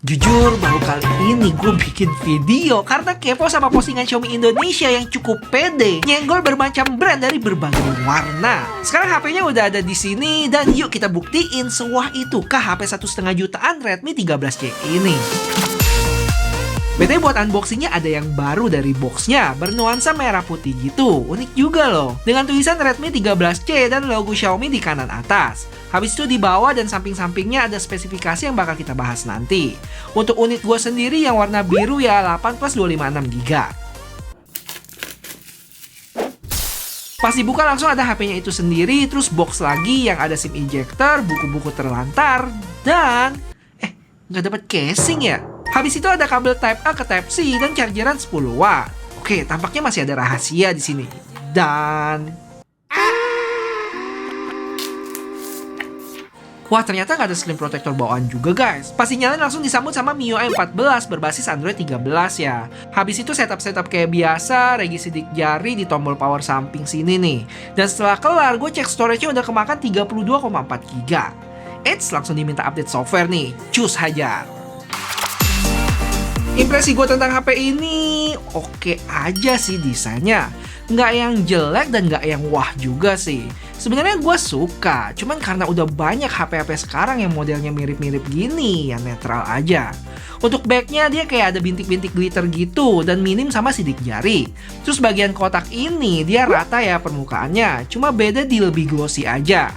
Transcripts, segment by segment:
Jujur, baru kali ini gue bikin video karena kepo sama postingan Xiaomi Indonesia yang cukup pede nyenggol bermacam brand dari berbagai warna. Sekarang HP-nya udah ada di sini dan yuk kita buktiin sewah itukah HP 1,5 jutaan Redmi 13C ini. BTW buat unboxingnya ada yang baru dari boxnya, bernuansa merah putih gitu, unik juga loh. Dengan tulisan Redmi 13C dan logo Xiaomi di kanan atas. Habis itu di bawah dan samping-sampingnya ada spesifikasi yang bakal kita bahas nanti. Untuk unit gua sendiri yang warna biru ya 8+256GB. Pas dibuka langsung ada HP-nya itu sendiri, terus box lagi yang ada SIM ejector, buku-buku terlantar, dan nggak dapat casing ya. Habis itu ada kabel Type A ke Type C dan chargeran 10 watt. Oke, tampaknya masih ada rahasia di sini. Dan wah, ternyata nggak ada screen protector bawaan juga guys. Pas dinyalain langsung disambut sama MIUI 14 berbasis Android 13 ya. Habis itu setup kayak biasa, regi sidik jari di tombol power samping sini nih. Dan setelah kelar, gue cek storage-nya udah kemakan 32,4GB. Eits, langsung diminta update software nih. Cus hajar. Impresi gue tentang HP ini oke aja sih desainnya. Nggak yang jelek dan nggak yang wah juga sih. Sebenarnya gue suka, cuman karena udah banyak HP-HP sekarang yang modelnya mirip-mirip gini, ya netral aja. Untuk backnya dia kayak ada bintik-bintik glitter gitu dan minim sama sidik jari. Terus bagian kotak ini dia rata ya permukaannya, cuma beda di lebih glossy aja.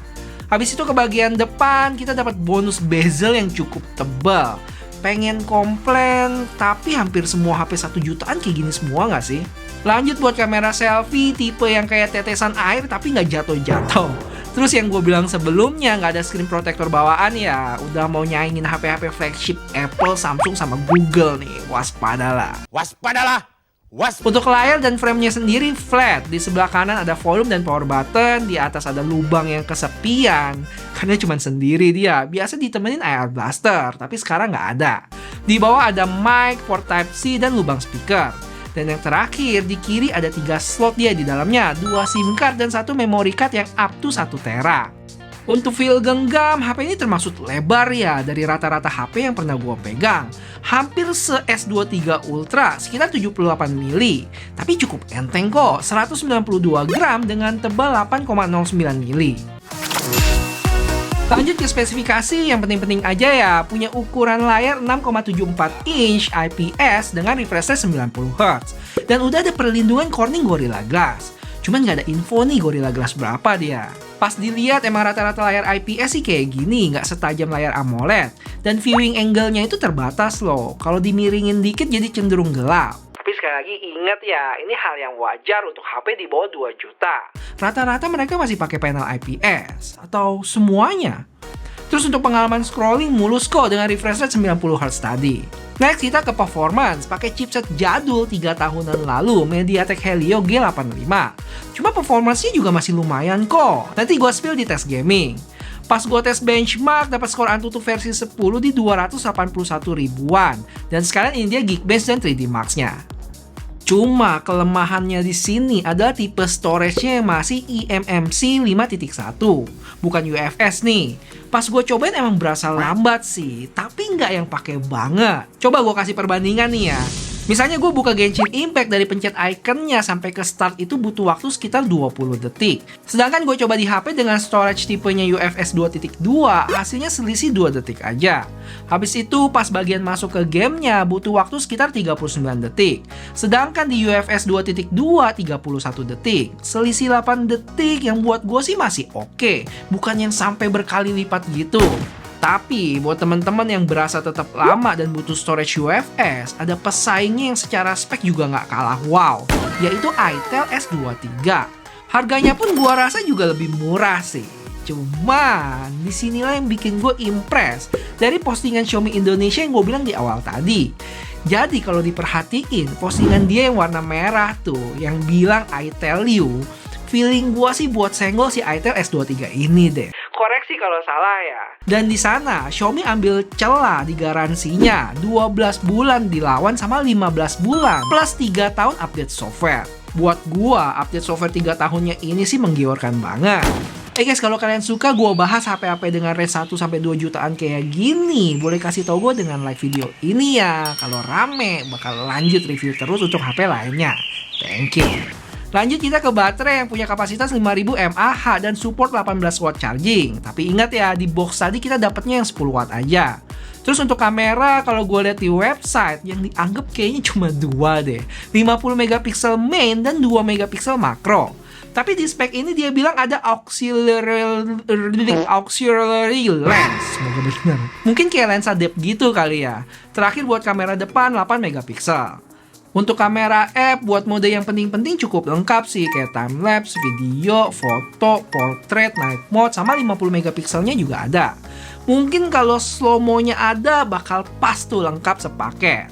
Habis itu ke bagian depan kita dapat bonus bezel yang cukup tebal. Pengen komplain, tapi hampir semua HP 1 jutaan kayak gini semua nggak sih? Lanjut buat kamera selfie, tipe yang kayak tetesan air tapi nggak jatuh-jatuh. Terus yang gue bilang sebelumnya nggak ada screen protector bawaan ya, udah mau nyaingin HP-HP flagship Apple, Samsung, sama Google nih, waspadalah. Waspadalah! Untuk layar dan framenya sendiri flat. Di sebelah kanan ada volume dan power button. Di atas ada lubang yang kesepian. Karena cuma sendiri dia. Biasa ditemenin AR blaster, tapi sekarang nggak ada. Di bawah ada mic, port Type-C, dan lubang speaker. Dan yang terakhir, di kiri ada 3 slot dia di dalamnya. 2 SIM card dan 1 memory card yang up to 1 tera. Untuk feel genggam, HP ini termasuk lebar ya dari rata-rata HP yang pernah gue pegang. Hampir se-S23 Ultra, sekitar 78 mili. Tapi cukup enteng kok, 192 gram dengan tebal 8,09 mili. Lanjut ke spesifikasi, yang penting-penting aja ya, punya ukuran layar 6,74 inch IPS dengan refresh rate 90Hz. Dan udah ada perlindungan Corning Gorilla Glass. Cuman nggak ada info nih Gorilla Glass berapa dia. Pas dilihat emang rata-rata layar IPS sih kayak gini, nggak setajam layar AMOLED. Dan viewing angle-nya itu terbatas loh. Kalau dimiringin dikit jadi cenderung gelap. Tapi sekali lagi ingat ya, ini hal yang wajar untuk HP di bawah 2 juta. Rata-rata mereka masih pakai panel IPS. Atau semuanya. Terus untuk pengalaman scrolling mulus kok dengan refresh rate 90Hz tadi. Next kita ke performance, pakai chipset jadul 3 tahunan lalu, MediaTek Helio G85. Cuma performance-nya juga masih lumayan kok. Nanti gue spill di tes gaming. Pas gue tes benchmark, dapat skor Antutu versi 10 di 281 ribuan. Dan sekarang ini dia Geekbench dan 3D Marks-nya. Cuma kelemahannya di sini adalah tipe storage-nya yang masih eMMC 5.1, bukan UFS nih. Pas gue cobain emang berasa lambat sih, tapi nggak yang pakai banget. Coba gue kasih perbandingan nih ya. Misalnya gue buka Genshin Impact dari pencet ikonnya sampai ke start itu butuh waktu sekitar 20 detik. Sedangkan gue coba di HP dengan storage tipenya UFS 2.2, hasilnya selisih 2 detik aja. Habis itu pas bagian masuk ke gamenya butuh waktu sekitar 39 detik. Sedangkan di UFS 2.2 31 detik. Selisih 8 detik yang buat gue sih masih oke. Bukan yang sampai berkali lipat gitu. Tapi buat teman-teman yang berasa tetap lama dan butuh storage UFS, ada pesaingnya yang secara spek juga nggak kalah wow, yaitu itel S23. Harganya pun gua rasa juga lebih murah sih. Cuman disinilah yang bikin gue impress dari postingan Xiaomi Indonesia yang gue bilang di awal tadi. Jadi kalau diperhatiin postingan dia yang warna merah tuh, yang bilang I tell you, feeling gua sih buat senggol si itel S23 ini deh. Koreksi kalau salah ya. Dan di sana Xiaomi ambil celah di garansinya 12 bulan dilawan sama 15 bulan plus 3 tahun update software. Buat gua update software 3 tahunnya ini sih menggiurkan banget. Guys, kalau kalian suka gue bahas HP-HP dengan range 1 sampai 2 jutaan kayak gini, boleh kasih tau gue dengan like video ini ya. Kalau rame, bakal lanjut review terus untuk HP lainnya. Thank you. Lanjut kita ke baterai yang punya kapasitas 5000 mAh dan support 18 watt charging. Tapi ingat ya, di box tadi kita dapatnya yang 10 watt aja. Terus untuk kamera, kalau gue lihat di website, yang dianggap kayaknya cuma 2 deh. 50 megapiksel main dan 2 megapiksel makro. Tapi di spek ini dia bilang ada auxiliary lens. Semoga benar. Mungkin kayak lensa depth gitu kali ya. Terakhir buat kamera depan 8 megapiksel. Untuk kamera app buat mode yang penting-penting cukup lengkap sih, kayak timelapse, video, foto, portrait, night mode, sama 50 megapikselnya juga ada. Mungkin kalau slow-mo-nya ada bakal pas tuh lengkap sepaket.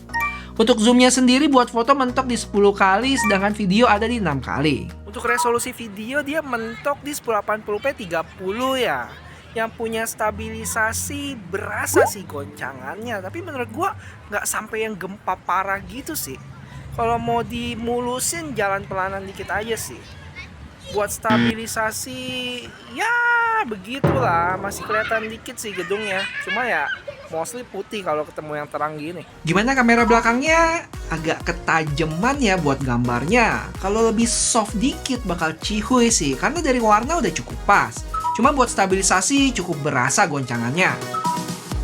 Untuk zoomnya sendiri buat foto mentok di 10 kali, sedangkan video ada di 6 kali. Untuk resolusi video dia mentok di 1080p 30 ya. Yang punya stabilisasi berasa sih goncangannya, tapi menurut gua nggak sampai yang gempa parah gitu sih. Kalau mau dimulusin jalan pelanan dikit aja sih. Buat stabilisasi ya begitulah, masih kelihatan dikit sih gedungnya. Cuma ya mostly putih kalau ketemu yang terang gini. Gimana kamera belakangnya? Agak ketajaman ya buat gambarnya. Kalau lebih soft dikit bakal cihuy sih, karena dari warna udah cukup pas. Cuma buat stabilisasi cukup berasa goncangannya.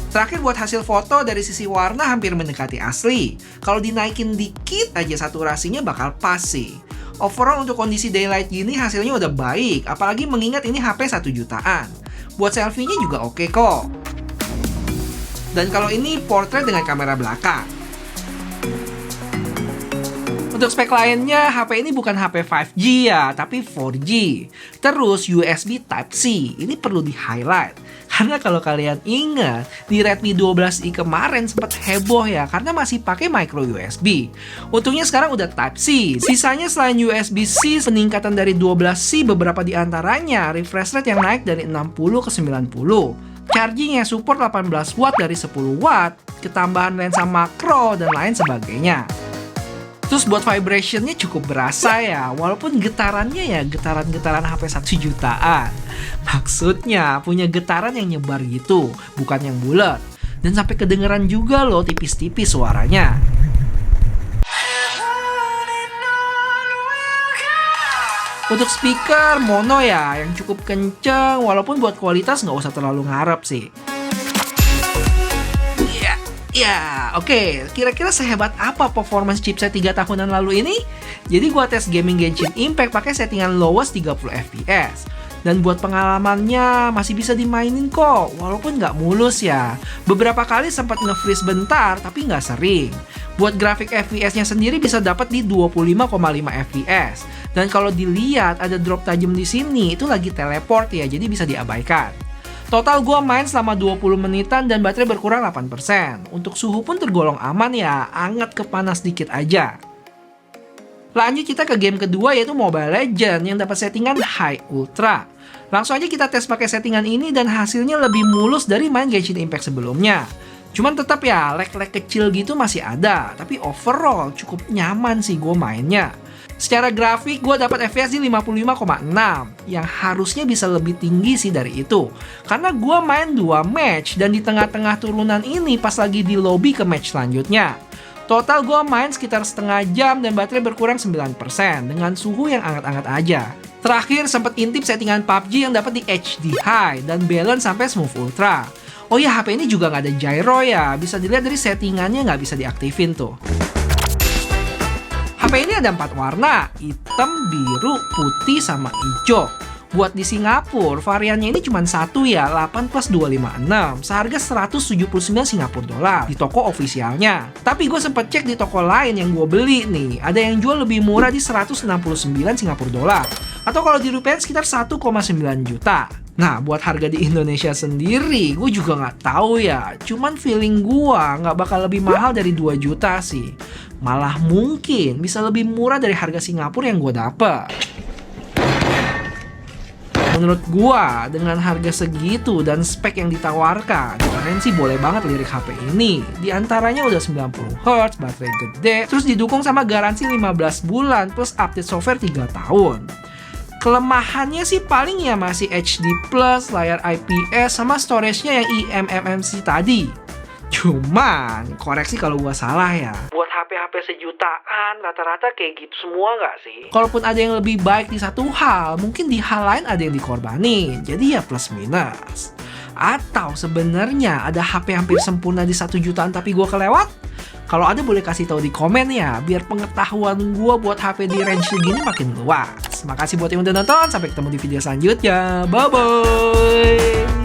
Terakhir buat hasil foto dari sisi warna hampir mendekati asli. Kalau dinaikin dikit aja saturasinya bakal pas sih. Overall untuk kondisi daylight gini hasilnya udah baik, apalagi mengingat ini HP 1 jutaan. Buat selfie-nya juga oke kok. Dan kalau ini portrait dengan kamera belakang. Untuk spek lainnya, HP ini bukan HP 5G ya, tapi 4G. Terus USB Type-C, ini perlu di-highlight. Karena kalau kalian ingat, di Redmi 12i kemarin sempat heboh ya, karena masih pakai micro USB. Untungnya sekarang udah Type-C. Sisanya selain USB-C, peningkatan dari 12C beberapa di antaranya, refresh rate yang naik dari 60 ke 90. Charging yang support 18 watt dari 10 watt, ketambahan lensa makro, dan lain sebagainya. Terus buat vibrationnya cukup berasa ya, walaupun getarannya ya getaran-getaran HP 1 jutaan. Maksudnya punya getaran yang nyebar gitu, bukan yang bulat. Dan sampai kedengeran juga loh tipis-tipis suaranya. Untuk speaker mono ya, yang cukup kenceng, walaupun buat kualitas nggak usah terlalu ngarep sih. Ya, oke. Kira-kira sehebat apa performance chipset 3 tahunan lalu ini? Jadi gua tes gaming Genshin Impact pakai settingan lowest 30 fps. Dan buat pengalamannya masih bisa dimainin kok, walaupun nggak mulus ya. Beberapa kali sempat nge-freeze bentar, tapi nggak sering. Buat grafik FPS-nya sendiri bisa dapat di 25,5 fps. Dan kalau dilihat ada drop tajam di sini, itu lagi teleport ya, jadi bisa diabaikan. Total gue main selama 20 menitan dan baterai berkurang 8%. Untuk suhu pun tergolong aman ya, anget ke panas dikit aja. Lanjut kita ke game kedua yaitu Mobile Legends yang dapat settingan High Ultra. Langsung aja kita tes pakai settingan ini dan hasilnya lebih mulus dari main Genshin Impact sebelumnya. Cuman tetap ya, lag-lag kecil gitu masih ada, tapi overall cukup nyaman sih gue mainnya. Secara grafik gue dapat FPS di 55,6 yang harusnya bisa lebih tinggi sih dari itu. Karena gue main 2 match dan di tengah-tengah turunan ini pas lagi di lobby ke match selanjutnya. Total gue main sekitar setengah jam dan baterai berkurang 9% dengan suhu yang anget-anget aja. Terakhir sempat intip settingan PUBG yang dapat di HD High dan balance sampai Smooth Ultra. Oh ya, HP ini juga nggak ada gyro ya, bisa dilihat dari settingannya nggak bisa diaktifin tuh. HP ini ada 4 warna, hitam, biru, putih, sama hijau. Buat di Singapura, variannya ini cuma satu ya, 8+256, seharga 179 Singapura dolar di toko ofisialnya. Tapi gue sempet cek di toko lain yang gue beli nih, ada yang jual lebih murah di 169 Singapura dolar. Atau kalau di rupiah sekitar 1,9 juta. Nah, buat harga di Indonesia sendiri, gue juga nggak tahu ya. Cuman feeling gue nggak bakal lebih mahal dari 2 juta sih. Malah mungkin bisa lebih murah dari harga Singapura yang gue dapet. Menurut gue, dengan harga segitu dan spek yang ditawarkan, kalian sih boleh banget lirik HP ini. Di antaranya udah 90Hz, baterai gede, terus didukung sama garansi 15 bulan plus update software 3 tahun. Kelemahannya sih paling ya masih HD+, layar IPS, sama storage-nya yang eMMC tadi. Cuman, koreksi kalau gua salah ya. Buat HP-HP sejutaan, rata-rata kayak gitu semua nggak sih? Kalaupun ada yang lebih baik di satu hal, mungkin di hal lain ada yang dikorbanin. Jadi ya plus minus. Atau sebenarnya ada HP hampir sempurna di 1 jutaan tapi gua kelewat? Kalau ada boleh kasih tahu di komen ya, biar pengetahuan gua buat HP di range segini makin luas. Makasih buat yang udah nonton, sampai ketemu di video selanjutnya. Bye-bye!